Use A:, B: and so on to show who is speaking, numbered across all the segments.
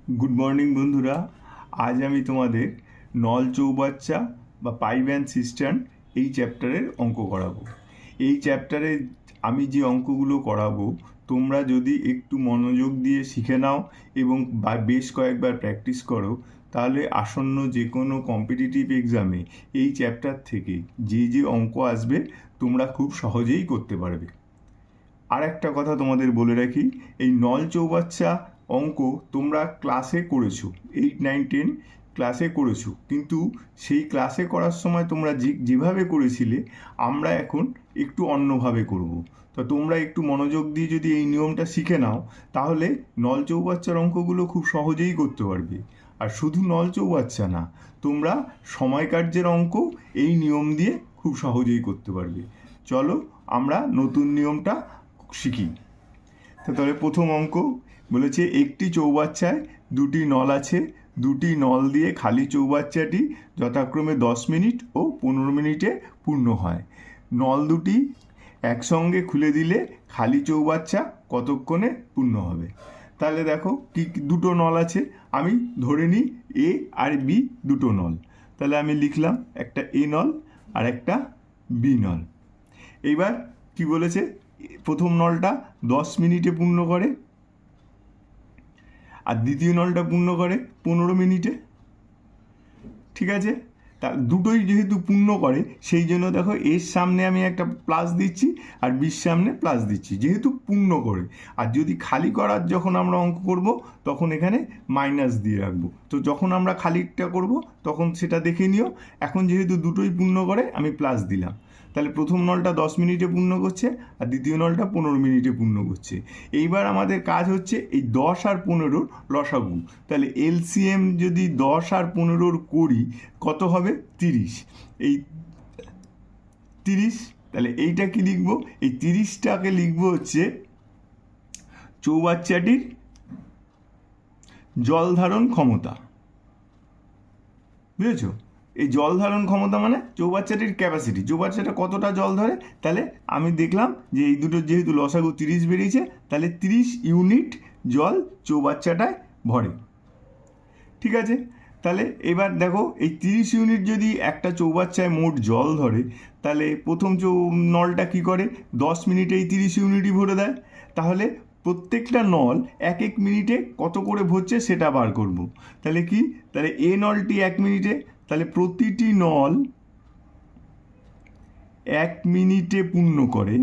A: Good morning বন্ধুরা। আজ আমি তোমাদের নল চৌবাচ্চা বা পাইপ অ্যান্ড সিস্টার্ন এই চ্যাপ্টারের অঙ্ক করাবো। এই চ্যাপ্টারে আমি যে অঙ্কগুলো করাবো তোমরা যদি একটু মনোযোগ দিয়ে শিখে নাও এবং বেশ কয়েকবার প্র্যাকটিস করো, তাহলে আসন্ন যে কোনো কম্পিটিটিভ এক্সামে এই চ্যাপ্টার থেকে যে অঙ্ক আসবে তোমরা খুব সহজেই করতে পারবে। আর একটা কথা তোমাদের বলে রাখি, এই নল চৌবাচ্চা অঙ্ক তোমরা ক্লাসে করেছো, 8, 9, 10 ক্লাসে করেছো, কিন্তু সেই ক্লাসে করার সময় তোমরা যেভাবে করেছিলে আমরা এখন একটু অন্যভাবে করব। তো তোমরা একটু মনোযোগ দিয়ে যদি এই নিয়মটা শিখে নাও, তাহলে নল চৌবাচ্চার অঙ্কগুলো খুব সহজেই করতে পারবে। আর শুধু নল চৌবাচ্চা না, তোমরা সময় কার্যের অঙ্ক এই নিয়ম দিয়ে খুব সহজেই করতে পারবে। চলো আমরা নতুন নিয়মটা শিখি। তাহলে প্রথম অঙ্ক বলেছে, একটি চৌবাচ্চায় দুটি নল আছে, দুটি নল দিয়ে খালি চৌবাচ্চাটি যথাক্রমে 10 মিনিট ও 15 মিনিটে পূর্ণ হয়। নল দুটি একসঙ্গে খুলে দিলে খালি চৌবাচ্চা কতক্ষণে পূর্ণ হবে? তাহলে দেখো কি দুটো নল আছে, আমি ধরে নিই এ আর বি দুটো নল। তাহলে আমি লিখলাম একটা এ নল আর একটা বি নল। এইবার কি বলেছে, প্রথম নলটা 10 মিনিটে পূর্ণ করে আর দ্বিতীয় নলটা পূর্ণ করে 15 মিনিটে। ঠিক আছে, তা দুটোই যেহেতু পূর্ণ করে সেই জন্য দেখো এর সামনে আমি একটা প্লাস দিচ্ছি আর বির সামনে প্লাস দিচ্ছি, যেহেতু পূর্ণ করে। আর যদি খালি করার যখন আমরা অঙ্ক করব তখন এখানে মাইনাস দিয়ে রাখবো। তো যখন আমরা খালিটা করব তখন সেটা দেখে নিও। এখন যেহেতু দুটোই পূর্ণ করে আমি প্লাস দিলাম। তাহলে প্রথম নলটা 10 মিনিটে পূর্ণ করছে আর দ্বিতীয় নলটা 15 মিনিটে পূর্ণ করছে। এইবার আমাদের কাজ হচ্ছে এই 10 আর 15 লসাগু। তাহলে এলসিএম যদি 10 আর 15 করি কত হবে? 30। এই 30, তাহলে এইটা কি লিখবো? এই 30টাকে লিখবো হচ্ছে চৌবাচ্চাটির জল ধারণ ক্ষমতা। বুঝেছো? এই জল ধারণ ক্ষমতা মানে চৌবাচ্চাটির ক্যাপাসিটি, চৌবাচ্চাটা কতটা জল ধরে। তাহলে আমি দেখলাম যে এই দুটো যেহেতু লসাগু 30 বেরিয়েছে, তাহলে 30 ইউনিট জল চৌবাচ্চাটায় ভরে। ঠিক আছে, তাহলে এবার দেখো এই 30 ইউনিট যদি একটা চৌবাচ্চায় মোট জল ধরে, তাহলে প্রথম নলটা কি করে? 10 মিনিটে এই 30 ইউনিটই ভরে দেয়। তাহলে প্রত্যেকটা নল এক এক মিনিটে কত করে ভরছে সেটা বার করব। তাহলে কি, তাহলে এ নলটি 1 মিনিটে, তাহলে প্রতিটি নল 1 মিনিটে পূর্ণ করে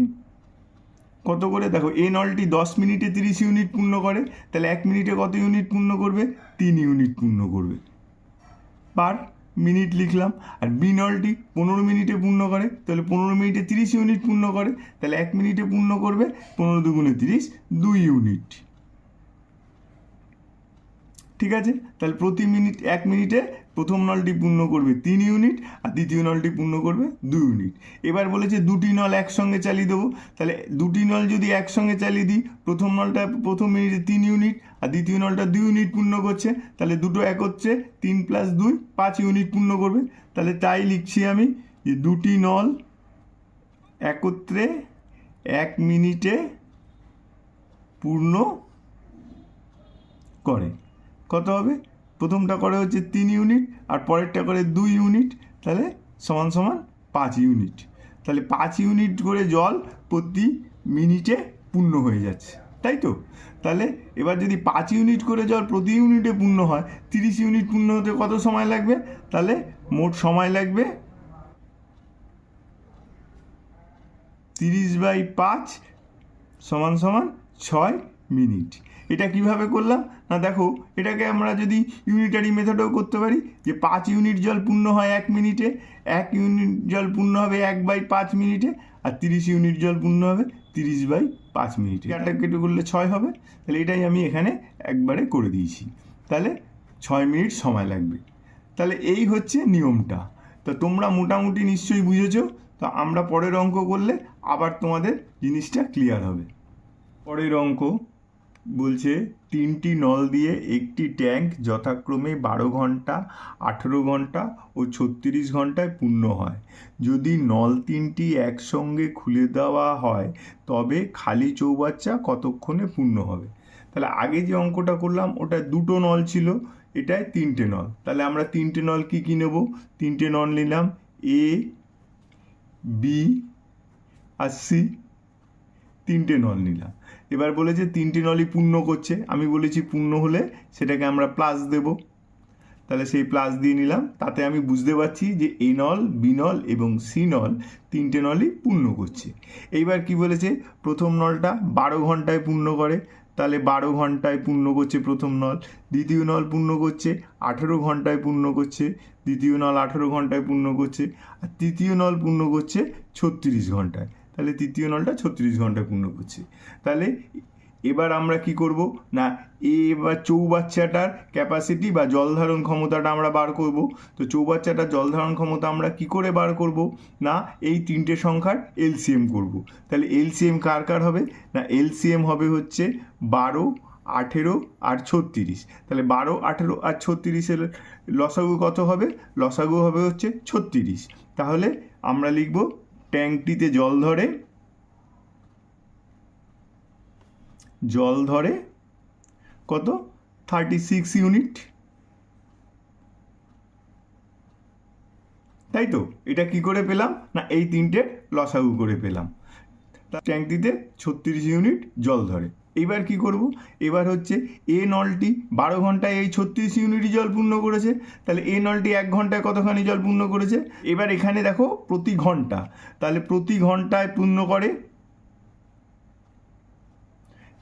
A: কত করে? দেখো এ নলটি 10 মিনিটে 30 ইউনিট পূর্ণ করে, তাহলে 1 মিনিটে কত ইউনিট পূর্ণ করবে? 3 ইউনিট পূর্ণ করবে। পার মিনিট লিখলাম। আর বি নলটি 15 মিনিটে পূর্ণ করে, তাহলে 15 মিনিটে 30 ইউনিট পূর্ণ করে, তাহলে 1 মিনিটে পূর্ণ করবে 15 দুগুণে 30, 2 ইউনিট। ঠিক আছে, তাহলে প্রতি মিনিট 1 মিনিটে প্রথম নলটি পূর্ণ করবে 3 ইউনিট আর দ্বিতীয় নলটি পূর্ণ করবে 2 ইউনিট। এবার বলেছে দুটি নল একসঙ্গে চালিয়ে দেবো। তাহলে দুটি নল যদি একসঙ্গে চালিয়ে দিই, প্রথম নলটা প্রথম মিনিটে 3 ইউনিট আর দ্বিতীয় নলটা 2 ইউনিট পূর্ণ করছে, তাহলে দুটো এক হচ্ছে 3 + 2 5 ইউনিট পূর্ণ করবে। তাহলে তাই লিখছি আমি যে দুটি নল একত্রে 1 মিনিটে পূর্ণ করে। কত হবে? প্রথমটা করে হচ্ছে 3 ইউনিট আর পরেরটা করে 2 ইউনিট, তাহলে সমান সমান 5 ইউনিট। তাহলে 5 ইউনিট করে জল প্রতি মিনিটে পূর্ণ হয়ে যাচ্ছে, তাই তো? তাহলে এবার যদি 5 ইউনিট করে জল প্রতি ইউনিটে পূর্ণ হয়, 30 ইউনিট পূর্ণ হতে কত সময় লাগবে? তাহলে মোট সময় লাগবে 30/5 সমান সমান 6 মিনিট। এটা কিভাবে করলাম না, দেখো এটাকে আমরা যদি ইউনিটারি মেথডেও করতে পারি, যে 5 ইউনিট জল পূর্ণ হয় 1 মিনিটে, 1 ইউনিট জল পূর্ণ হবে 1/5 মিনিটে, আর 30 ইউনিট জল পূর্ণ হবে 30/5 মিনিটে। এটা কেটে করলে 6 হবে। তাহলে এটাই আমি এখানে একবারে করে দিয়েছি। তাহলে 6 মিনিট সময় লাগবে। তাহলে এই হচ্ছে নিয়মটা। তো তোমরা মোটামুটি নিশ্চয়ই বুঝেছো। তো আমরা পরের অঙ্ক করলে আবার তোমাদের জিনিসটা ক্লিয়ার হবে। পরের অঙ্ক বলছে, 3টি নল দিয়ে একটি ট্যাঙ্ক যথাক্রমে 12 ঘন্টা, 18 ঘন্টা ও 36 ঘন্টায় পূর্ণ হয়। যদি নল 3টি একসঙ্গে খুলে দেওয়া হয় তবে খালি চৌবাচ্চা কতক্ষণে পূর্ণ হবে? তাহলে আগে যে অঙ্কটা করলাম ওটা দুটো নল ছিল, এটায় তিনটে নল। তাহলে আমরা তিনটে নল কি কি নেব? তিনটে নল নিলাম এ, বি আর সি, তিনটে নল নিলাম। এবার বলেছে তিনটে নলই পূর্ণ করছে, আমি বলেছি পূর্ণ হলে সেটাকে আমরা প্লাস দেব, তাহলে সেই প্লাস দিয়ে নিলাম। তাতে আমি বুঝতে পারছি যে এ নল, বি নল এবং সি নল তিনটে নলই পূর্ণ করছে। এইবার কি বলেছে, প্রথম নলটা 12 ঘন্টায় পূর্ণ করে, তাহলে 12 ঘন্টায় পূর্ণ করছে প্রথম নল। দ্বিতীয় নল পূর্ণ করছে 18 ঘন্টায় পূর্ণ করছে, দ্বিতীয় নল 18 ঘন্টায় পূর্ণ করছে, আর তৃতীয় নল পূর্ণ করছে 36 ঘন্টায়, তাহলে তৃতীয় নলটা 36 ঘন্টায় পূর্ণ করছে। তাহলে এবার আমরা কি করব না, এবার চৌবাচ্চাটার ক্যাপাসিটি বা জল ধারণ ক্ষমতাটা আমরা বার করব। তো চৌবাচ্চাটার জল ধারণ ক্ষমতা আমরা কি করে বার করব না, এই তিনটে সংখ্যার এলসিএম করব। তাহলে এলসিএম কার কার হবে না, এলসিএম হবে হচ্ছে 12, 18 আর 36। তাহলে 12, 18 আর 36-এর লসাগু কত হবে? লসাগু হবে হচ্ছে 36। তাহলে আমরা লিখব ট্যাঙ্কটিতে জল ধরে কত? 36 ইউনিট, তাই তো? এটা কি করে পেলাম না, এই তিনটে লসাগু করে পেলাম। ট্যাঙ্কটিতে 36 ইউনিট জল ধরে। এবার কি করব, এবার হচ্ছে এ নলটি 12 ঘন্টায় এই 36 ইউনিটই জল পূর্ণ করেছে, তাহলে এ নলটি 1 ঘন্টায় কতখানি জল পূর্ণ করেছে? এবার এখানে দেখো প্রতি ঘন্টা, তাহলে প্রতি ঘন্টায় পূর্ণ করে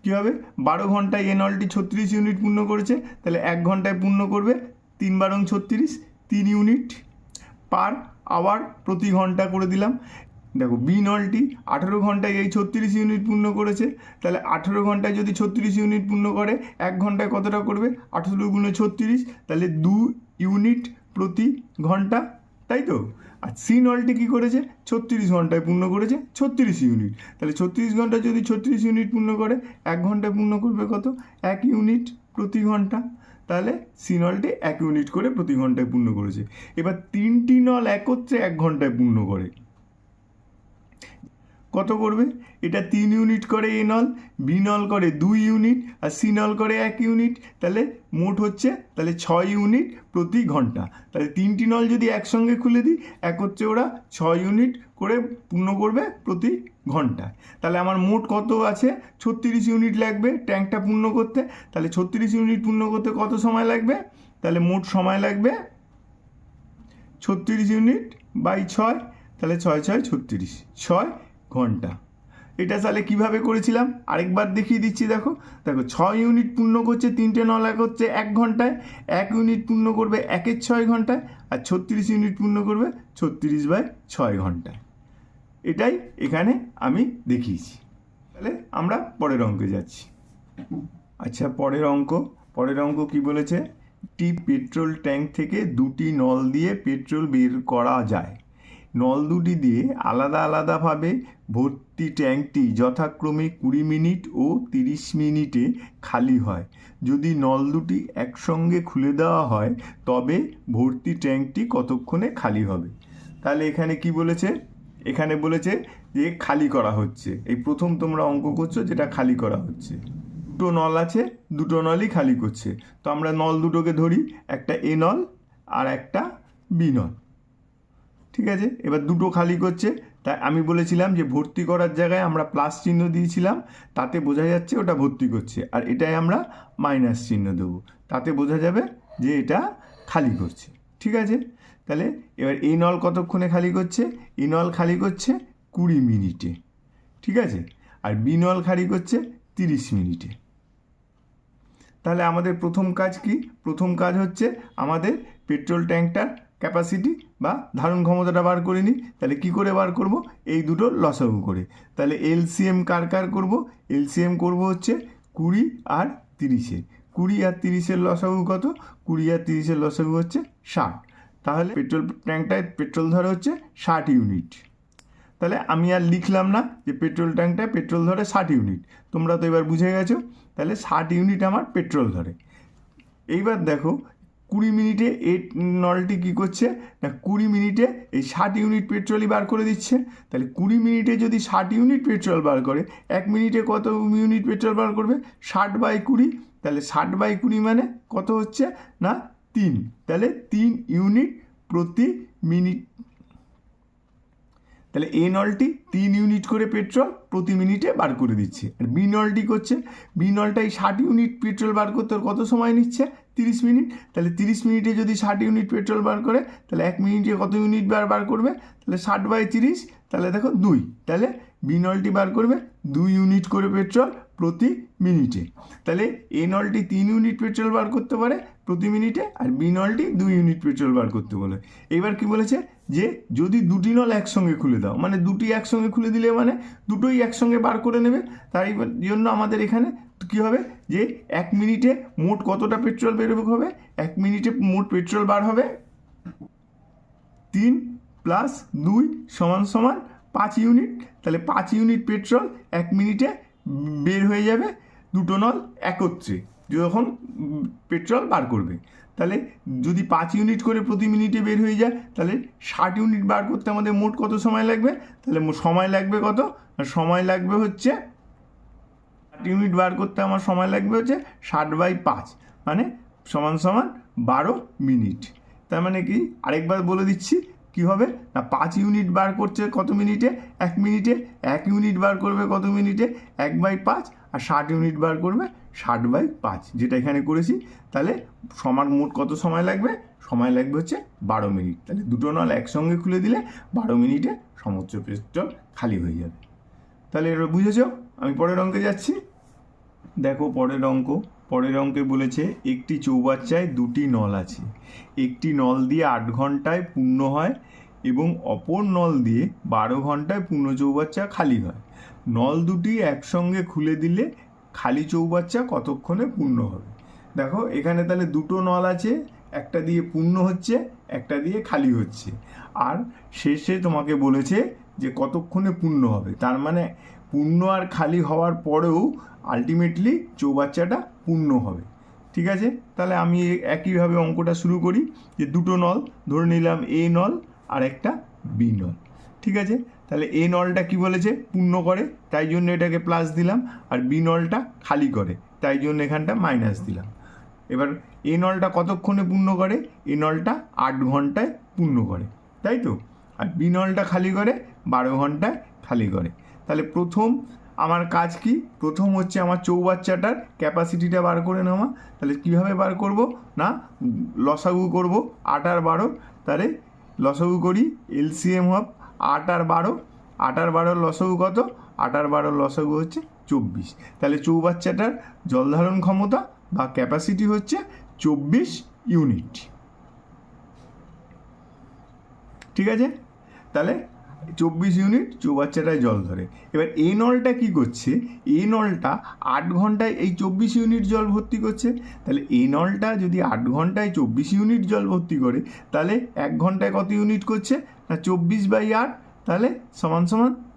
A: কী হবে, 12 ঘন্টায় এ নলটি 36 ইউনিট পূর্ণ করেছে, তাহলে 1 ঘন্টায় পূর্ণ করবে 3 বারং 36, 3 ইউনিট পার আওয়ার, প্রতি ঘন্টা করে দিলাম। দেখো বি নলটি 18 ঘন্টায় এই 36 ইউনিট পূর্ণ করেছে, তাহলে 18 ঘন্টায় যদি 36 ইউনিট পূর্ণ করে 1 ঘন্টায় কতটা করবে? 18 গুণে 36, তাহলে 2 ইউনিট প্রতি ঘন্টা, তাই তো? আর সি নলটি কী করেছে? 36 ঘন্টায় পূর্ণ করেছে 36 ইউনিট, তাহলে 36 ঘন্টায় যদি 36 ইউনিট পূর্ণ করে 1 ঘন্টায় পূর্ণ করবে কত? 1 ইউনিট প্রতি ঘন্টা, তাহলে সি নলটি 1 ইউনিট করে প্রতি ঘন্টায় পূর্ণ করেছে। এবার তিনটি নল একত্রে 1 ঘন্টায় পূর্ণ করে কত করবে? এটা 3 ইউনিট করে এ নল, বি নল করে 2 ইউনিট আর সি নল করে 1 ইউনিট, তাহলে মোট হচ্ছে তাহলে 6 ইউনিট প্রতি ঘন্টা। তাহলে তিনটি নল যদি একসঙ্গে খুলে দিই একত্রে ওরা 6 ইউনিট করে পূর্ণ করবে প্রতি ঘন্টায়। তাহলে আমার মোট কত আছে? 36 ইউনিট লাগবে ট্যাঙ্কটা পূর্ণ করতে। তাহলে 36 ইউনিট পূর্ণ করতে কত সময় লাগবে? তাহলে মোট সময় লাগবে 36 ইউনিট বাই 6, তাহলে 6 6 36, 6 ঘন্টা। এটা তাহলে কিভাবে করেছিলাম আরেকবার দেখিয়ে দিচ্ছি। দেখো 6 ইউনিট পূর্ণ করছে তিনটে নল একত্রে 1 ঘন্টায়, 1 ইউনিট পূর্ণ করবে 1-এর 6 ঘন্টায়, আর 36 ইউনিট পূর্ণ করবে 36/6 ঘন্টায়। এটাই এখানে আমি দেখিয়েছি। তাহলে আমরা পরের অঙ্কে যাচ্ছি। আচ্ছা, পরের অঙ্ক কি বলেছে? একটি পেট্রোল ট্যাঙ্ক থেকে 2টি নল দিয়ে পেট্রোল বের করা যায়। নল দুটি দিয়ে আলাদা আলাদাভাবে ভর্তি ট্যাঙ্কটি যথাক্রমে 20 মিনিট ও 30 মিনিটে খালি হয়। যদি নল দুটি একসঙ্গে খুলে দেওয়া হয় তবে ভর্তি ট্যাঙ্কটি কতক্ষণে খালি হবে? তাহলে এখানে কি বলেছে? এখানে বলেছে যে খালি করা হচ্ছে। এই প্রথম তোমরা অঙ্ক করছো যেটা খালি করা হচ্ছে। দুটো নল আছে, দুটো নলই খালি করছে। তো আমরা নল দুটোকে ধরি, একটা এ নল আর একটা বি নল, ঠিক আছে? এবার দুটো খালি করছে, তাই আমি বলেছিলাম যে ভর্তি করার জায়গায় আমরা প্লাস চিহ্ন দিয়েছিলাম, তাতে বোঝা যাচ্ছে ওটা ভর্তি করছে, আর এটাই আমরা মাইনাস চিহ্ন দেবো, তাতে বোঝা যাবে যে এটা খালি করছে, ঠিক আছে? তাহলে এবার এই নল কতক্ষণে খালি করছে? এই নল খালি করছে 20 মিনিটে, ঠিক আছে? আর বি নল খালি করছে 30 মিনিটে। তাহলে আমাদের প্রথম কাজ কি? প্রথম কাজ হচ্ছে আমাদের পেট্রোল ট্যাঙ্কটার ক্যাপাসিটি বা ধারণ ক্ষমতাটা বার করে নিই। তাহলে কি করে বার করব? এই দুটো লসাগু করে। তাহলে এলসিএম কার কার করব? এলসিএম করব হচ্ছে 20 আর 30-এর। 20 আর 30-এর লসাগু কত? 20 আর 30-এর লসাগু হচ্ছে 60। তাহলে পেট্রোল ট্যাঙ্কটায় পেট্রোল ধরে হচ্ছে 60 ইউনিট। তাহলে আমি আর লিখলাম না যে পেট্রোল ট্যাঙ্কটায় পেট্রোল ধরে 60 ইউনিট, তোমরা তো এবার বুঝে গেছো। তাহলে 60 ইউনিট আমার পেট্রোল ধরে। এইবার দেখো 20 মিনিটে এই নলটি কী করছে না 20 মিনিটে এই 60 ইউনিট পেট্রোলই বার করে দিচ্ছে। তাহলে 20 মিনিটে যদি 60 ইউনিট পেট্রোল বার করে 1 মিনিটে কত ইউনিট পেট্রোল বার করবে 60/20। তাহলে 60/20 মানে কত হচ্ছে না 3। তাহলে 3 ইউনিট প্রতি মিনিট। তাহলে এ নলটি 3 ইউনিট করে পেট্রোল প্রতি মিনিটে বার করে দিচ্ছে। আর বি নলটি করছে বি নলটাই 60 ইউনিট পেট্রোল বার করতে ওর কত সময় নিচ্ছে 30 মিনিট। তাহলে 30 মিনিটে যদি 60 ইউনিট পেট্রোল বার করে তাহলে 1 মিনিটে কত ইউনিট বার করবে তাহলে 60/30। তাহলে দেখো 2। তাহলে বি নলটি বার করবে 2 ইউনিট করে পেট্রোল প্রতি মিনিটে। তাহলে এ নলটি 3 ইউনিট পেট্রোল বার করতে পারে প্রতি মিনিটে আর বি নলটি 2 ইউনিট পেট্রোল বার করতে বলে। এবার কি বলেছে যে যদি দুটি নল একসঙ্গে খুলে দাও মানে দুটি একসঙ্গে খুলে দিলে মানে দুটোই একসঙ্গে বার করে নেবে। তাই জন্য আমাদের এখানে কী হবে যে 1 মিনিটে মোট কতটা পেট্রোল বেরোবে হবে 1 মিনিটে মোট পেট্রোল বার হবে 3 + 2 = 5 ইউনিট। তাহলে 5 ইউনিট পেট্রোল 1 মিনিটে বের হয়ে যাবে দুটো নল একত্রে যখন পেট্রোল বার করবে। তাহলে যদি 5 ইউনিট করে প্রতি মিনিটে বের হয়ে যায় তাহলে 60 ইউনিট বার করতে আমাদের মোট কত সময় লাগবে তাহলে সময় লাগবে কত সময় লাগবে হচ্ছে 60 ইউনিট বার করতে আমার সময় লাগবে হচ্ছে 60/5 মানে = 12 মিনিট। তার মানে কি আরেকবার বলে দিচ্ছি কি হবে না 5 ইউনিট বার করছে কত মিনিটে 1 মিনিটে 1 ইউনিট বার করবে কত মিনিটে 1/5 আর 60 ইউনিট বার করবে 60/5 যেটা এখানে করেছি। তাহলে সমান মোট কত সময় লাগবে হচ্ছে 12 মিনিট। তাহলে দুটো নল একসঙ্গে খুলে দিলে 12 মিনিটে সমস্ত পেট্রোল খালি হয়ে যাবে। তাহলে এটা বুঝেছ। আমি পরের অঙ্কে যাচ্ছি। দেখো পরের অঙ্কে বলেছে একটি চৌবাচ্চায় দুটি নল আছে। একটি নল দিয়ে 8 ঘন্টায় পূর্ণ হয় এবং অপর নল দিয়ে 12 ঘন্টায় পূর্ণ চৌবাচ্চা খালি হয়। নল দুটি একসঙ্গে খুলে দিলে খালি চৌবাচ্চা কতক্ষণে পূর্ণ হবে। দেখো এখানে তাহলে দুটো নল আছে, একটা দিয়ে পূর্ণ হচ্ছে একটা দিয়ে খালি হচ্ছে, আর শেষে তোমাকে বলেছে যে কতক্ষণে পূর্ণ হবে। তার মানে পূর্ণ আর খালি হওয়ার পরেও আলটিমেটলি চৌবাচ্চাটা পূর্ণ হবে। ঠিক আছে, তাহলে আমি একইভাবে অঙ্কটা শুরু করি যে দুটো নল ধরে নিলাম এ নল আর একটা বি নল। ঠিক আছে, তাহলে এ নলটা কি বলেছে পূর্ণ করে তাই জন্য এটাকে প্লাস দিলাম, আর বি নলটা খালি করে তাই জন্য এখানটা মাইনাস দিলাম। এবার এ নলটা কতক্ষণে পূর্ণ করে, এ নলটা 8 ঘন্টায় পূর্ণ করে, তাই তো। আর বি নলটা খালি করে 12 ঘন্টায় খালি করে। তাহলে প্রথম আমার কাজ কি, প্রথম হচ্ছে আমার চৌবাচ্চাটার ক্যাপাসিটিটা বার করে নেওয়া। তাহলে কীভাবে বার করব না লসাগু করব 8 আর 12। তাহলে লসাগু করি এলসিএম হবে 8 আর 12, 8 আর 12 লসাগু কত, 8 আর 12 লসাগু হচ্ছে 24। তাহলে চৌবাচ্চাটার জলধারণ ক্ষমতা বা ক্যাপাসিটি হচ্ছে 24 ইউনিট। ঠিক আছে, তাহলে 24 ইউনিট চৌবাচ্চাটায় জল ধরে। এবার এই নলটা কি করছে, এই নলটা 8 ঘন্টায় এই 24 ইউনিট জল ভর্তি করছে। তাহলে এই নলটা যদি 8 ঘন্টায় 24 ইউনিট জল ভর্তি করে তাহলে 1 ঘন্টায় কত ইউনিট করছে না 24/8, তাহলে সমান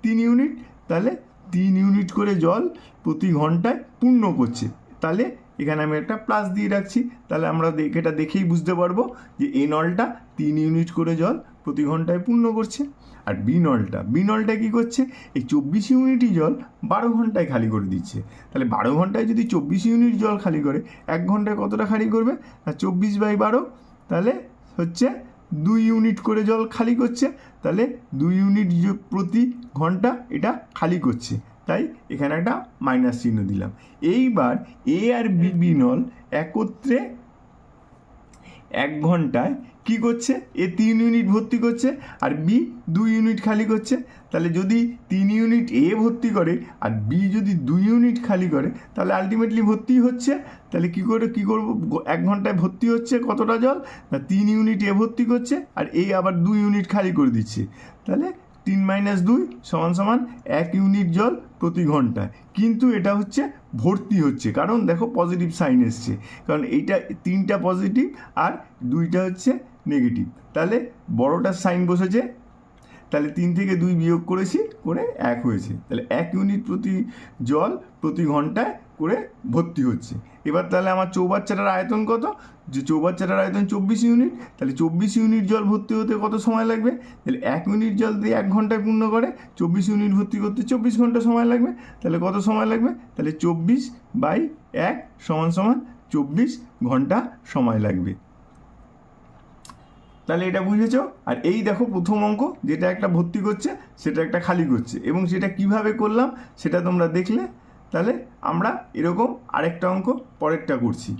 A: 3 ইউনিট। তাহলে 3 ইউনিট করে জল প্রতি ঘন্টায় পূর্ণ করছে। তাহলে এখানে আমি একটা প্লাস দিয়ে রাখছি। তাহলে আমরা এটা দেখেই বুঝতে পারবো যে এই নলটা 3 ইউনিট করে জল প্রতি ঘন্টায় পূর্ণ করছে। আর বি নলটা কী করছে, এই 24 ইউনিটই জল 12 ঘন্টায় খালি করে দিচ্ছে। তাহলে 12 ঘন্টায় যদি 24 ইউনিট জল খালি করে 1 ঘন্টায় কতটা খালি করবে না 24/12, তাহলে হচ্ছে 2 ইউনিট করে জল খালি করছে। তাহলে 2 ইউনিট প্রতি ঘন্টা এটা খালি করছে, তাই এখানে একটা মাইনাস চিহ্ন দিলাম। এইবার এ আর বি নল একত্রে 1 ঘন্টায় কি করছে, এ 3 ইউনিট ভর্তি করছে আর বি 2 ইউনিট খালি করছে। তাহলে যদি 3 ইউনিট এ ভর্তি করে আর বি যদি 2 ইউনিট খালি করে তাহলে আলটিমেটলি ভর্তি হচ্ছে। তাহলে কি করব 1 ঘন্টায় ভর্তি হচ্ছে কতটা জল না 3 ইউনিট এ ভর্তি করছে আর এ আবার 2 ইউনিট খালি করে দিচ্ছে। তাহলে 3 - 2 = 1 ইউনিট জল প্রতি ঘন্টায়। কিন্তু এটা হচ্ছে ভর্তি হচ্ছে, কারণ দেখো পজিটিভ সাইন এসছে, কারণ এইটা 3টা পজিটিভ আর 2টা হচ্ছে নেগেটিভ। তাহলে বড়টার সাইন বসেছে, তাহলে 3 থেকে 2 বিয়োগ করেছি করে 1 হয়েছে। তাহলে 1 ইউনিট প্রতি জল প্রতি ঘন্টায় করে ভর্তি হচ্ছে। এবার তাহলে আমার চৌবাচ্চাটার আয়তন কত, যে চৌবাচ্চাটার আয়তন 24 ইউনিট, তাহলে 24 ইউনিট জল ভর্তি হতে কত সময় লাগবে, তাহলে 1 ইউনিট জল দিয়ে 1 ঘন্টায় পূর্ণ করে, 24 ইউনিট ভর্তি করতে 24 ঘন্টা সময় লাগবে। তাহলে কত সময় লাগবে, তাহলে 24/1 সমান 24 ঘন্টা সময় লাগবে। তাহলে এটা বুঝেছো। আর এই দেখো প্রথম অঙ্ক, যেটা একটা ভর্তি করছে সেটা একটা খালি করছে, এবং সেটা কিভাবে করলাম সেটা তোমরা দেখলে। তাহলে আমরা এরকম আরেকটা অঙ্ক পরেরটা করছি।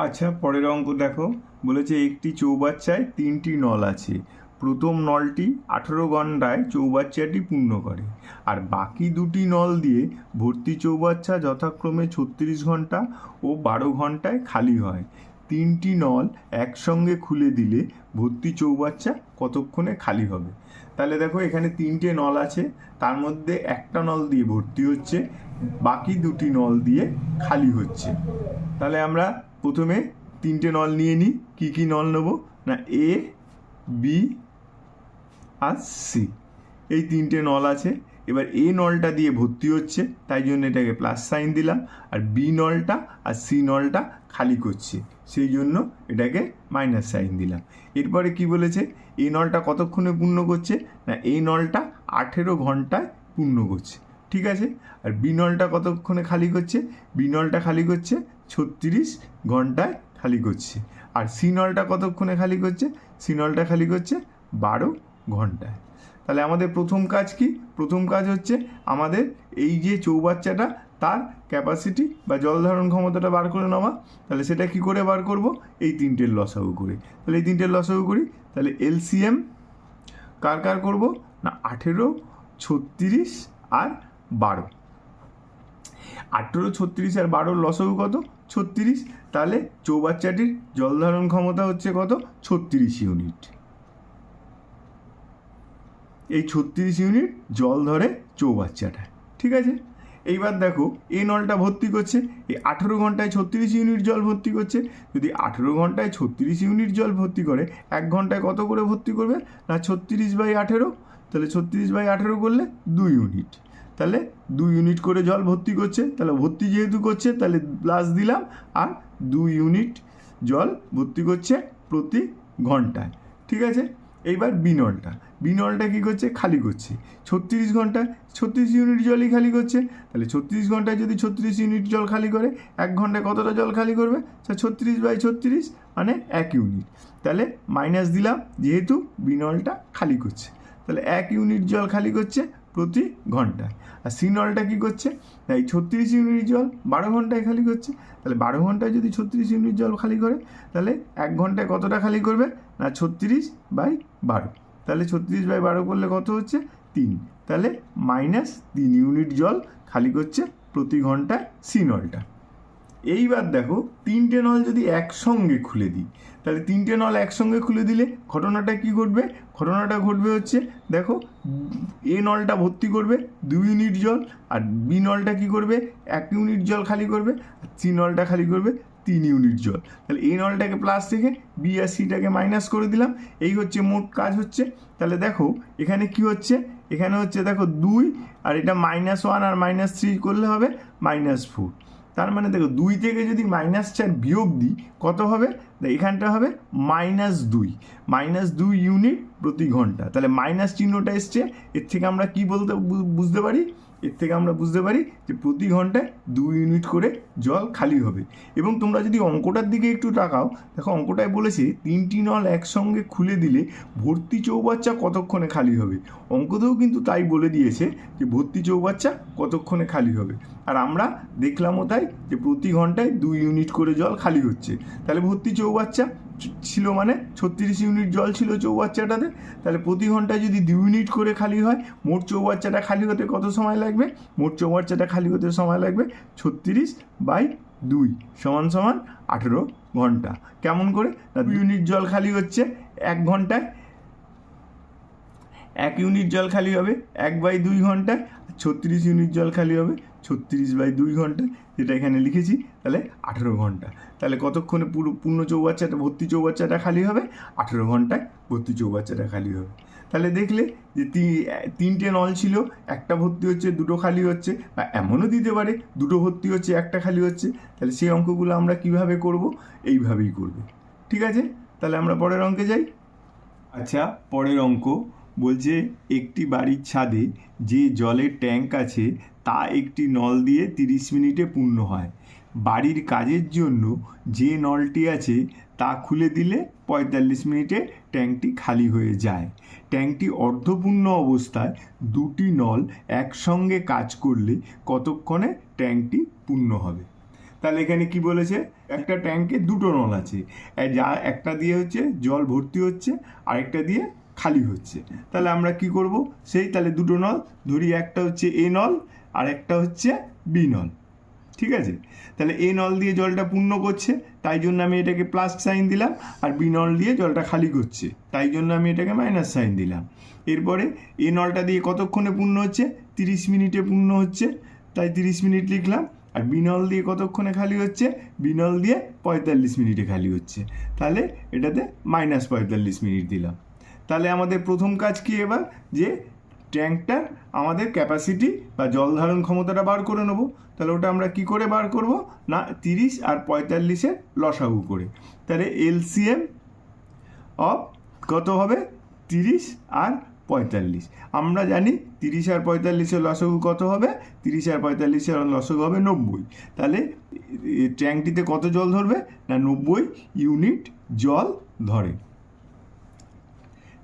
A: আচ্ছা, পরের অঙ্ক দেখো, বলেছে একটি চৌবাচ্চায় 3টি নল আছে, প্রথম নলটি 18 ঘন্টায় চৌবাচ্চাটি পূর্ণ করে, আর বাকি দুটি নল দিয়ে ভর্তি চৌবাচ্চা যথাক্রমে 36 ঘন্টা ও 12 ঘন্টায় খালি হয়। 3টি নল একসঙ্গে খুলে দিলে ভর্তি চৌবাচ্চা কতক্ষণে খালি হবে। তাহলে দেখো এখানে 3টে নল আছে, তার মধ্যে একটা নল দিয়ে ভর্তি হচ্ছে, বাকি দুটি নল দিয়ে খালি হচ্ছে। তাহলে আমরা প্রথমে 3টে নল নিয়ে নিই। কী কী নল নেব না, এ, বি আর সি, এই 3টে নল আছে। এবার এ নলটা দিয়ে ভর্তি হচ্ছে, তাই জন্য এটাকে প্লাস সাইন দিলাম, আর বি নলটা আর সি নলটা খালি করছে, সেই জন্য এটাকে মাইনাস সাইন দিলাম। এরপরে কি বলেছে, এই নলটা কতক্ষণে পূর্ণ করছে না, এই নলটা 18 ঘন্টায় পূর্ণ করছে, ঠিক আছে। আর বি নলটা কতক্ষণে খালি করছে, বি নলটা খালি করছে 36 ঘন্টায় খালি করছে। আর সি নলটা কতক্ষণে খালি করছে, সি নলটা খালি করছে 12 ঘন্টায়। তাহলে আমাদের প্রথম কাজ কি, প্রথম কাজ হচ্ছে আমাদের এই যে চৌবাচ্চাটা তার ক্যাপাসিটি বা জল ধারণ ক্ষমতাটা বার করে নেওয়া। তাহলে সেটা কি করে বার করব, এই 3টের লসাগু করে। তাহলে এই 3টের লসাগু করি, তাহলে এলসিএম কার কার করব না, 18, 36 আর 12। 18, 36 আর 12 লসাগু কত, 36। তাহলে চৌবাচ্চাটির জল ধারণ ক্ষমতা হচ্ছে কত, 36 ইউনিট। এই 36 ইউনিট জল ধরে চৌবাচ্চাটা, ঠিক আছে। এইবার দেখো এই নলটা ভর্তি করছে, এই 18 ঘন্টায় 36 ইউনিট জল ভর্তি করছে। যদি 18 ঘন্টায় 36 ইউনিট জল ভর্তি করে, 1 ঘন্টায় কত করে ভর্তি করবে না, 36/18। তাহলে 36/18 করলে 2 ইউনিট, তাহলে 2 ইউনিট করে জল ভর্তি করছে। তাহলে ভর্তি যেহেতু করছে তাহলে প্লাস দিলাম, আর 2 ইউনিট জল ভর্তি করছে প্রতি ঘন্টায়, ঠিক আছে। এইবার বি নলটা কী করছে, খালি করছে 36 ঘন্টায় 36 ইউনিট জলই খালি করছে। তাহলে 36 ঘন্টায় যদি 36 ইউনিট জল খালি করে, 1 ঘন্টায় কতটা জল খালি করবে, 36/36 মানে 1 ইউনিট। তাহলে মাইনাস দিলাম, যেহেতু বি নলটা খালি করছে, তাহলে 1 ইউনিট জল খালি করছে প্রতি ঘন্টায়। আর সি নলটা কী করছে, এই 36 ইউনিট জল 12 ঘন্টায় খালি করছে। তাহলে 12 ঘন্টায় যদি 36 ইউনিট জল খালি করে, তাহলে 1 ঘন্টায় কতটা খালি করবে না, 36/12। তাহলে 36/12 করলে কত হচ্ছে, 3। তাহলে -3 ইউনিট জল খালি করছে প্রতি ঘন্টায় সি নলটা। এইবার দেখো 3টে নল যদি একসঙ্গে খুলে দিই, তাহলে 3টে নল একসঙ্গে খুলে দিলে ঘটনাটা কি ঘটবে, ঘটনাটা ঘটবে হচ্ছে দেখো, এ নলটা ভর্তি করবে 2 ইউনিট জল, আর বি নলটা কি করবে 1 ইউনিট জল খালি করবে, আর সি নলটা খালি করবে 3 ইউনিট জল। তাহলে এই নলটাকে প্লাস রেখে বি আর সিটাকে মাইনাস করে দিলাম, এই হচ্ছে মোট কাজ হচ্ছে। তাহলে দেখো এখানে কি হচ্ছে, এখানে হচ্ছে দেখো 2, আর এটা -1 আর -3 করলে হবে -4। তার মানে দেখো 2 থেকে যদি -4 বিয়োগ দিই কত হবে, এখানটা হবে -2 ইউনিট প্রতি ঘন্টা। তাহলে মাইনাস চিহ্নটা এসছে, এর থেকে আমরা কি বুঝতে পারি, এর থেকে আমরা বুঝতে পারি যে প্রতি ঘন্টায় 2 ইউনিট করে জল খালি হবে। এবং তোমরা যদি অঙ্কটার দিকে একটু তাকাও, দেখো অঙ্কটায় বলেছে 3টি নল একসঙ্গে খুলে দিলে ভর্তি চৌবাচ্চা কতক্ষণে খালি হবে। অঙ্কতেও কিন্তু তাই বলে দিয়েছে যে ভর্তি চৌবাচ্চা কতক্ষণে খালি হবে। আর আমরা দেখলামও তাই যে প্রতি ঘন্টায় 2 ইউনিট করে জল খালি হচ্ছে। তাহলে ভর্তি চৌবাচ্চা ছিল মানে 36 ইউনিট জল ছিল চৌবাচ্চাটাতে। তাহলে প্রতি ঘন্টায় যদি 2 ইউনিট করে খালি হয়, মোট চৌবাচ্চাটা খালি হতে কত সময় লাগবে, মোট চৌবাচ্চাটা খালি হতে সময় লাগবে 36/2 সমান 18 ঘন্টা। কেমন করে না, 2 ইউনিট জল খালি হচ্ছে 1 ঘন্টায়, 1 ইউনিট জল খালি হবে 1/2 ঘন্টায়, 36 ইউনিট জল খালি হবে 36/2 ঘন্টা, যেটা এখানে লিখেছি, তাহলে 18 ঘন্টা। তাহলে কতক্ষণে পূর্ণ চৌবাচ্চাটা, ভর্তি চৌবাচ্চাটা খালি হবে? 18 ঘন্টায় ভর্তি চৌবাচ্চাটা খালি হবে। তাহলে দেখলে যে তিনটে নল ছিল, একটা ভর্তি হচ্ছে, দুটো খালি হচ্ছে, বা এমনও দিতে পারে দুটো ভর্তি হচ্ছে, একটা খালি হচ্ছে। তাহলে সেই অঙ্কগুলো আমরা কিভাবে করব? এইভাবেই করব। ঠিক আছে, তাহলে আমরা পরের অঙ্কে যাই। আচ্ছা, পরের অঙ্ক বলছে একটি বাড়ির ছাদে যে জলের ট্যাঙ্ক আছে তা একটি নল দিয়ে 30 মিনিটে পূর্ণ হয়। বাড়ির কাজের জন্য যে নলটি আছে তা খুলে দিলে 45 মিনিটে ট্যাঙ্কটি খালি হয়ে যায়। ট্যাঙ্কটি অর্ধপূর্ণ অবস্থায় দুটি নল একসঙ্গে কাজ করলে কতক্ষণে ট্যাঙ্কটি পূর্ণ হবে? তাহলে এখানে কি বলেছে? একটা ট্যাঙ্কে দুটো নল আছে, যা একটা দিয়ে হচ্ছে জল ভর্তি হচ্ছে, আরেকটা দিয়ে খালি হচ্ছে। তাহলে আমরা কি করব? তাহলে দুটো নল ধরি, একটা হচ্ছে এ নল আর একটা হচ্ছে বি নল। ঠিক আছে, তাহলে এ নল দিয়ে জলটা পূর্ণ করছে, তাই জন্য আমি এটাকে প্লাস সাইন দিলাম, আর বি নল দিয়ে জলটা খালি করছে, তাই জন্য আমি এটাকে মাইনাস সাইন দিলাম। এরপরে এ নলটা দিয়ে কতক্ষণে পূর্ণ হচ্ছে? 30 মিনিটে পূর্ণ হচ্ছে, তাই 30 মিনিট লিখলাম। আর বি নল দিয়ে কতক্ষণে খালি হচ্ছে? বি নল দিয়ে 45 মিনিটে খালি হচ্ছে, তাহলে এটাতে -45 মিনিট দিলাম। তাহলে আমাদের প্রথম কাজ কি এবার? যে ট্যাঙ্কটার আমাদের ক্যাপাসিটি বা জল ধারণ ক্ষমতাটা বার করে নেব। তাহলে ওটা আমরা কি করে বার করব? না 30 আর 45-এর লসাগু করে। তাহলে এলসিএম অফ কত হবে? 30 আর 45। আমরা জানি 30 আর 45-এর লসাগু কত হবে? 30 আর 45-এর লসাগু হবে 90। তাহলে ট্যাঙ্কটিতে কত জল ধরবে? না 90 ইউনিট জল ধরে।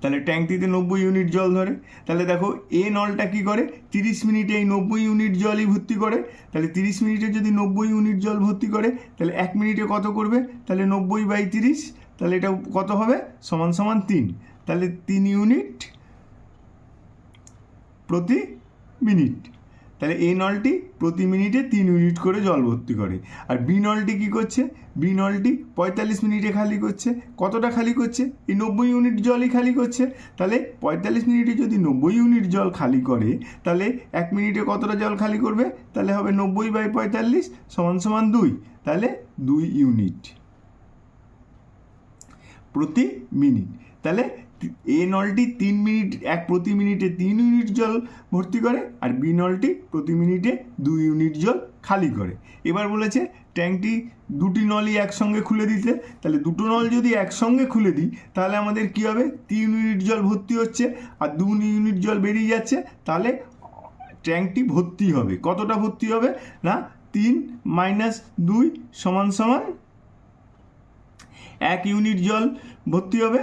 A: তাহলে ট্যাঙ্কটিতে 90 ইউনিট জল ধরে। তাহলে দেখো এ নলটা কি করে? 30 মিনিটে এই 90 ইউনিট জলই ভর্তি করে। তাহলে 30 মিনিটে যদি 90 ইউনিট জল ভর্তি করে, তাহলে 1 মিনিটে কত করবে? তাহলে 90/30, তাহলে এটা কত হবে? সমান সমান 3। তাহলে 3 ইউনিট প্রতি মিনিট। তাহলে এই নলটি প্রতি মিনিটে 3 ইউনিট করে জল ভর্তি করে। আর বি নলটি কী করছে? বি নলটি 45 মিনিটে খালি করছে। কতটা খালি করছে? এই 90 ইউনিট জলই খালি করছে। তাহলে 45 মিনিটে যদি 90 ইউনিট জল খালি করে, তাহলে 1 মিনিটে কতটা জল খালি করবে? তাহলে হবে 90/45 সমান সমান 2। তাহলে 2 ইউনিট প্রতি মিনিট। তাহলে এ নলটি 3 মিনিট প্রতি মিনিটে 3 ইউনিট জল ভর্তি করে, আর বি নলটি প্রতি মিনিটে 2 ইউনিট জল খালি করে। এবার বলেছে ট্যাঙ্কটি দুটি নলই একসঙ্গে খুলে দিতে। তাহলে দুটো নল যদি একসঙ্গে খুলে দিই, তাহলে আমাদের কি হবে? 3 ইউনিট জল ভর্তি হচ্ছে আর 2 ইউনিট জল বেরিয়ে যাচ্ছে। তাহলে ট্যাঙ্কটি ভর্তি হবে। কতটা ভর্তি হবে? না 3 - 2 সমান সমান 1 ইউনিট জল ভর্তি হবে।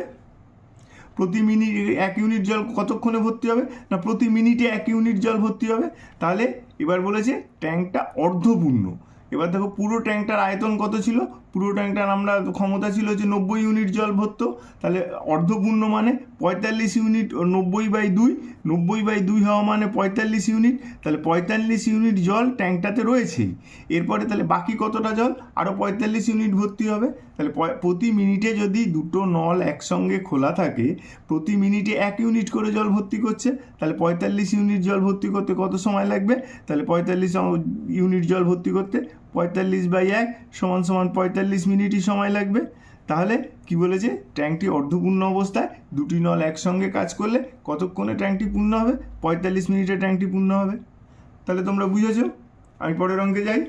A: প্রতি মিনিট 1 ইউনিট জল কতক্ষণে ভর্তি হবে? না প্রতি মিনিটে 1 ইউনিট জল ভর্তি হবে। তাহলে এবার বলেছে ট্যাঙ্কটা অর্ধপূর্ণ। এবার দেখো পুরো ট্যাঙ্কটার আয়তন কত ছিল? পুরো ট্যাঙ্কটার আমরা ক্ষমতা ছিল যে 90 ইউনিট জল ভরতো। তাহলে অর্ধপূর্ণ মানে 45 ইউনিট, 90/2, 90/2 হওয়া মানে 45 ইউনিট। তাহলে 45 ইউনিট জল ট্যাঙ্কটাতে রয়েছেই। এরপরে তাহলে বাকি কতটা জল? আরও 45 ইউনিট ভর্তি হবে। তাহলে প্রতি মিনিটে যদি দুটো নল একসঙ্গে খোলা থাকে, প্রতি মিনিটে 1 ইউনিট করে জল ভর্তি করছে, তাহলে 45 ইউনিট জল ভর্তি করতে কত সময় লাগবে? তাহলে 45 ইউনিট জল ভর্তি করতে 45/1 সমান সমান 45 মিনিটই সময় লাগবে। তাহলে কি বলেছে? ট্যাঙ্কটি অর্ধপূর্ণ অবস্থায় দুটি নল একসঙ্গে কাজ করলে কতক্ষণে ট্যাঙ্কটি পূর্ণ হবে? 45 মিনিটে ট্যাঙ্কটি পূর্ণ হবে। তাহলে তোমরা বুঝেছো? আমি পরের অঙ্কে যাই।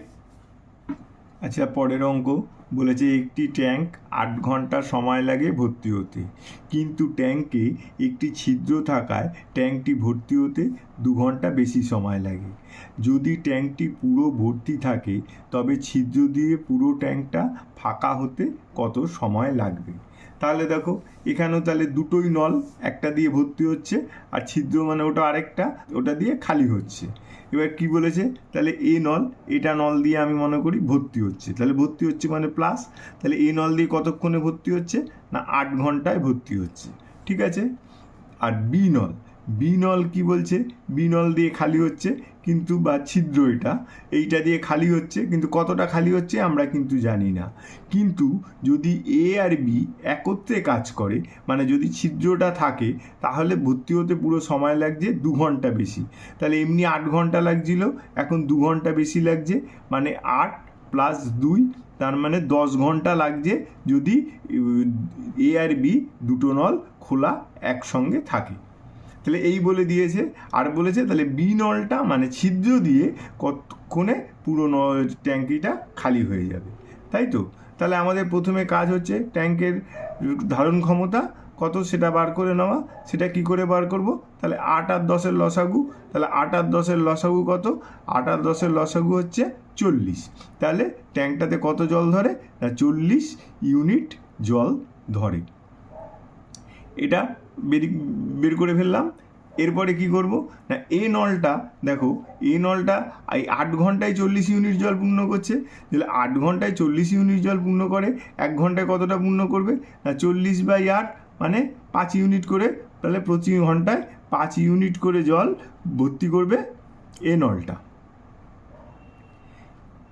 A: আচ্ছা, পরের অঙ্ক বলেছে একটি ট্যাঙ্ক 8 ঘন্টা সময় লাগে ভর্তি হতে, কিন্তু ট্যাঙ্কে একটি ছিদ্র থাকায় ট্যাঙ্কটি ভর্তি হতে 2 ঘন্টা বেশি সময় লাগে। যদি ট্যাঙ্কটি পুরো ভর্তি থাকে, তবে ছিদ্র দিয়ে পুরো ট্যাঙ্কটা ফাঁকা হতে কত সময় লাগবে? তাহলে দেখো এখানেও তাহলে দুটোই নল, একটা দিয়ে ভর্তি হচ্ছে আর ছিদ্র মানে ওটা আরেকটা, ওটা দিয়ে খালি হচ্ছে। এবার কি বলেছে? তাহলে এ নল, এটা নল দিয়ে আমি মনে করি ভর্তি হচ্ছে, তাহলে ভর্তি হচ্ছে মানে প্লাস। তাহলে এ নল দিয়ে কতক্ষণে ভর্তি হচ্ছে? না 8 ঘন্টায় ভর্তি হচ্ছে। ঠিক আছে। আর বি নল, বি নল কি বলছে, বি নল দিয়ে খালি হচ্ছে কিন্তু, বা ছিদ্র এইটা দিয়ে খালি হচ্ছে, কিন্তু কতটা খালি হচ্ছে আমরা কিন্তু জানি না। কিন্তু যদি এ আর বি একত্রে কাজ করে, মানে যদি ছিদ্রটা থাকে, তাহলে ভর্তি হতে পুরো সময় লাগছে 2 ঘন্টা বেশি। তাহলে এমনি 8 ঘন্টা লাগছিল, এখন 2 ঘন্টা বেশি লাগছে, মানে 8 + 2, তার মানে 10 ঘন্টা লাগছে যদি এ আর বি দুটো নল খোলা একসঙ্গে থাকে। তাহলে এই বলে দিয়েছে। আর বলেছে তাহলে বি নলটা মানে ছিদ্র দিয়ে কতক্ষণে পুরো ট্যাঙ্কিটা খালি হয়ে যাবে, তাই তো। তাহলে আমাদের প্রথমে কাজ হচ্ছে ট্যাঙ্কের ধারণ ক্ষমতা কত সেটা বার করে নেওয়া। সেটা কি করে বার করব, তাহলে 8 আর 10-এর লসাগু। তাহলে 8 আর 10-এর লসাগু কত, 8 আর 10-এর লসাগু হচ্ছে 40। তাহলে ট্যাঙ্কটাতে কত জল ধরে, না 40 ইউনিট জল ধরে। এটা বের করে ফেললাম। এরপরে কি করব, না এ নলটা দেখো, এ নলটা এই 8 ঘন্টায় 40 ইউনিট জল পূর্ণ করছে। তাহলে 8 ঘন্টায় 40 ইউনিট জল পূর্ণ করে, 1 ঘন্টায় কতটা পূর্ণ করবে, না 40/8 মানে 5 ইউনিট করে। তাহলে প্রতি ঘন্টায় 5 ইউনিট করে জল ভর্তি করবে এ নলটা।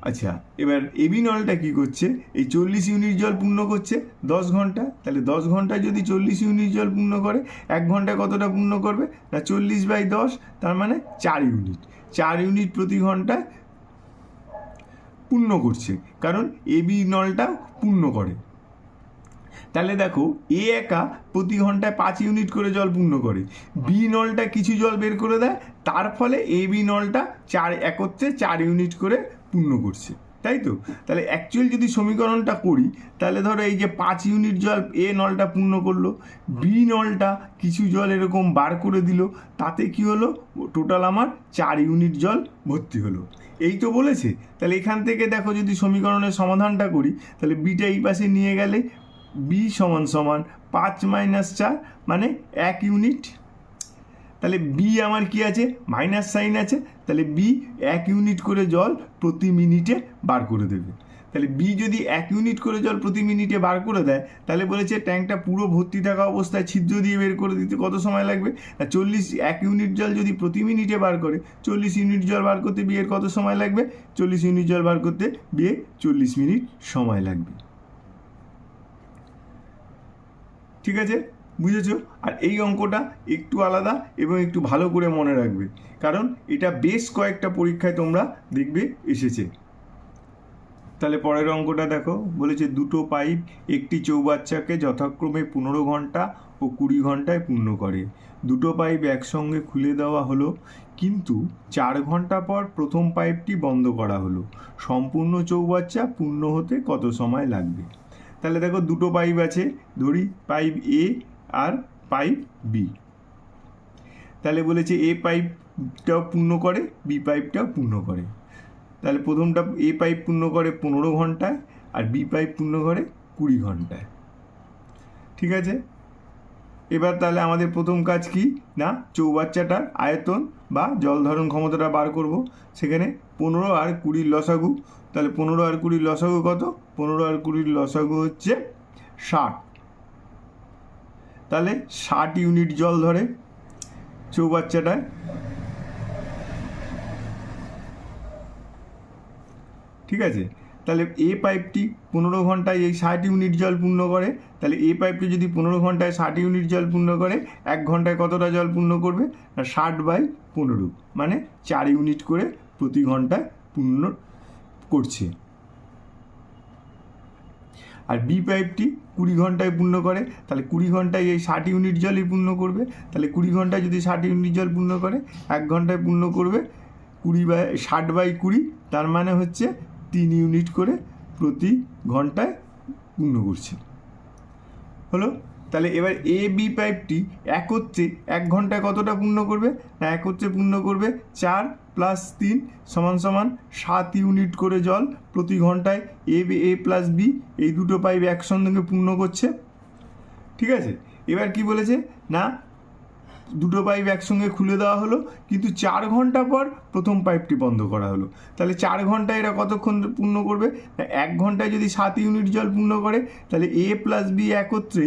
A: আচ্ছা, এবার এবি নলটা কী করছে, এই 40 ইউনিট জল পূর্ণ করছে 10 ঘন্টা। তাহলে 10 ঘন্টায় যদি 40 ইউনিট জল পূর্ণ করে, 1 ঘন্টায় কতটা পূর্ণ করবে, না 40/10, তার মানে 4 ইউনিট। 4 ইউনিট প্রতি ঘন্টায় পূর্ণ করছে, কারণ এবি নলটা পূর্ণ করে। তাহলে দেখো এ একা প্রতি ঘন্টায় 5 ইউনিট করে জল পূর্ণ করে, বি নলটা কিছু জল বের করে দেয়, তার ফলে এ বি নলটা একত্রে 4 ইউনিট করে পূর্ণ করছে, তাই তো। তাহলে অ্যাকচুয়াল যদি সমীকরণটা করি, তাহলে ধরো এই যে 5 ইউনিট জল এ নলটা পূর্ণ করলো, বি নলটা কিছু জল এরকম বার করে দিল, তাতে কি হলো, টোটাল আমার 4 ইউনিট জল ভর্তি হলো। এই তো বলেছে। তাহলে এখান থেকে দেখো যদি সমীকরণের সমাধানটা করি, তাহলে বিটা এই পাশে নিয়ে গেলে বি সমান 5 - 4 মানে 1 ইউনিট। তাহলে বি আমার কি আছে, মাইনাস সাইন আছে, তাহলে বি 1 ইউনিট করে জল প্রতি মিনিটে বার করে দেবে। তাহলে বি যদি 1 ইউনিট করে জল প্রতি মিনিটে বার করে দেয়, তাহলে বলেছে ট্যাঙ্কটা পুরো ভর্তি থাকা অবস্থায় ছিদ্র দিয়ে বের করে দিতে কত সময় লাগবে, 1 ইউনিট জল যদি প্রতি মিনিটে বার করে, 40 ইউনিট জল বার করতে বিয়ের কত সময় লাগবে, 40 ইউনিট জল বার করতে বিয়ে 40 মিনিট সময় লাগবে। ঠিক আছে, বুঝেছো। আর এই অঙ্কটা একটু আলাদা এবং একটু ভালো করে মনে রাখবে, কারণ এটা বেশ কয়েকটা পরীক্ষায় তোমরা দেখবে এসেছে। তাহলে পরের অঙ্কটা দেখো, বলেছে দুটো পাইপ একটি চৌবাচ্চাকে যথাক্রমে 15 ঘন্টা ও 20 ঘন্টায় পূর্ণ করে। দুটো পাইপ একসঙ্গে খুলে দেওয়া হলো, কিন্তু 4 ঘন্টা পর প্রথম পাইপটি বন্ধ করা হলো। সম্পূর্ণ চৌবাচ্চা পূর্ণ হতে কত সময় লাগবে। তাহলে দেখো দুটো পাইপ আছে, ধরি পাইপ এ আর পাইপ বি। তাহলে বলেছে এ পাইপটাও পূর্ণ করে, বি পাইপটাও পূর্ণ করে। তাহলে প্রথমটা এ পাইপ পূর্ণ করে 15 ঘন্টায়, আর বি পাইপ পূর্ণ করে 20 ঘন্টায়। ঠিক আছে, এবার তাহলে আমাদের প্রথম কাজ কি, না চৌবাচ্চাটার আয়তন বা জল ধারণ ক্ষমতাটা বার করব। সেখানে 15 আর 20 লসাগু। তাহলে 15 আর 20 লসাগু কত, 15 আর 20 লসাগু হচ্ছে 60। তাহলে 60 ইউনিট জল ধরে চৌবাচ্চাটায়। ঠিক আছে, তাহলে এ পাইপটি 15 ঘন্টায় এই 60 ইউনিট জল পূর্ণ করে। তাহলে এ পাইপটি যদি 15 ঘন্টায় 60 ইউনিট জল পূর্ণ করে, 1 ঘন্টায় কতটা জল পূর্ণ করবে, না 60/15 মানে 4 ইউনিট করে প্রতি ঘন্টায় পূর্ণ করছে। আর বি পাইপটি 20 ঘন্টায় পূর্ণ করে, তাহলে 20 ঘন্টায় এই 60 ইউনিট জলই পূর্ণ করবে। তাহলে 20 ঘন্টায় যদি 60 ইউনিট জল পূর্ণ করে, 1 ঘন্টায় পূর্ণ করবে 60/20, তার মানে হচ্ছে 3 ইউনিট করে প্রতি ঘন্টায় পূর্ণ করছে। হলো। তাহলে এবার এ বি পাইপটি একত্রে 1 ঘন্টায় কতটা পূর্ণ করবে, না একত্রে পূর্ণ করবে 4 + 3 = 7 ইউনিট করে জল প্রতি ঘন্টায় এ প্লাস বি এই দুটো পাইপ একসঙ্গে পূর্ণ করছে। ঠিক আছে, এবার কি বলেছে, না দুটো পাইপ একসঙ্গে খুলে দেওয়া হলো, কিন্তু 4 ঘন্টা পর প্রথম পাইপটি বন্ধ করা হলো। তাহলে 4 ঘন্টায় এরা কতক্ষণ পূর্ণ করবে, 1 ঘন্টায় যদি 7 ইউনিট জল পূর্ণ করে, তাহলে এ প্লাস বি একত্রে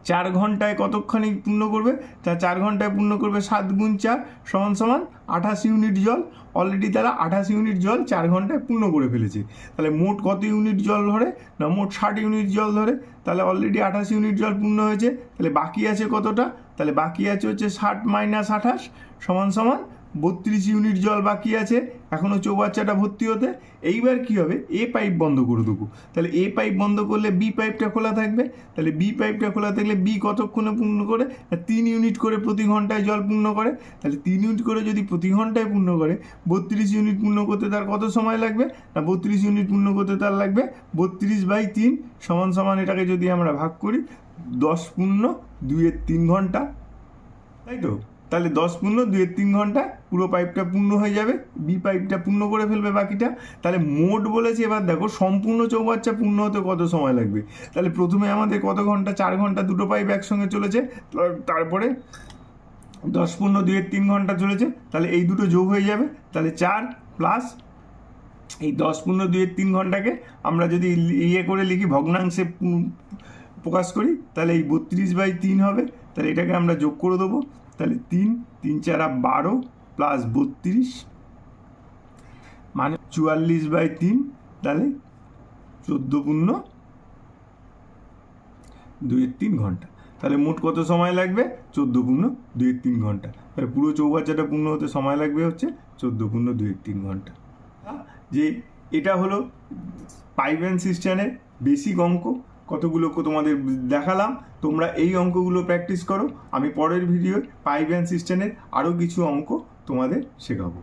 A: 4 ঘন্টায় কতক্ষণই পূর্ণ করবে? তা 4 ঘন্টায় পূর্ণ করবে 7 গুণ 4 সমান সমান 28 ইউনিট জল। অলরেডি তারা 28 ইউনিট জল 4 ঘন্টায় পূর্ণ করে ফেলেছে। তাহলে মোট কত ইউনিট জল ধরে? না মোট 60 ইউনিট জল ধরে। তাহলে অলরেডি 28 ইউনিট জল পূর্ণ হয়েছে। তাহলে বাকি আছে কতটা? তাহলে বাকি আছে হচ্ছে 60 মাইনাস 28 সমান সমান 32 ইউনিট জল বাকি আছে এখনও চৌবাচ্চাটা ভর্তি হতে। এইবার কি হবে? এ পাইপ বন্ধ করে দেবো। তাহলে এ পাইপ বন্ধ করলে বি পাইপটা খোলা থাকবে। তাহলে বি পাইপটা খোলা থাকলে বি কতক্ষণে পূর্ণ করে? 3 ইউনিট করে প্রতি ঘন্টায় জল পূর্ণ করে। তাহলে 3 ইউনিট করে যদি প্রতি ঘন্টায় পূর্ণ করে 32 ইউনিট পূর্ণ করতে তার কত সময় লাগবে? না 32 ইউনিট পূর্ণ করতে তার লাগবে 32/3 সমান সমান এটাকে যদি আমরা ভাগ করি 10 পূর্ণ 2/3 ঘন্টা, তাই তো? তাহলে 10 পূর্ণ 2/3 ঘন্টা পুরো পাইপটা পূর্ণ হয়ে যাবে, বি পাইপটা পূর্ণ করে ফেলবে বাকিটা। তাহলে মোট বলেছে, এবার দেখো সম্পূর্ণ চৌবাচ্চা পূর্ণ হতে কত সময় লাগবে। তাহলে প্রথমে আমাদের কত ঘন্টা? 4 ঘন্টা দুটো পাইপ একসঙ্গে চলেছে, তারপরে 10 পূর্ণ 2/3 ঘন্টা চলেছে। তাহলে এই দুটো যোগ হয়ে যাবে। তাহলে 4 প্লাস এই 10 পূর্ণ 2/3 ঘন্টাকে আমরা যদি ইয়ে করে লিখি, ভগ্নাংশে প্রকাশ করি, তাহলে এই 32/3 হবে। তাহলে এটাকে আমরা যোগ করে দেবো। তাহলে 3 3 4 12 প্লাস 32 মানে 44/3, তাহলে 14 পূর্ণ 2/3 ঘন্টা। তাহলে মোট কত সময় লাগবে? 14 পূর্ণ 2/3 ঘন্টা। তাহলে পুরো চৌবাচ্চাটা পূর্ণ হতে সময় লাগবে হচ্ছে 14 পূর্ণ 2/3 ঘন্টা। যে এটা হলো পাইপ অ্যান্ড সিস্টেমের বেসিক অঙ্ক, কতগুলো তোমাদের দেখালাম। তোমরা এই অঙ্কগুলো প্র্যাকটিস করো। আমি পরের ভিডিওয় পাইপ অ্যান্ড সিস্টেমের আরও কিছু অঙ্ক তোমাদের শেখাবো।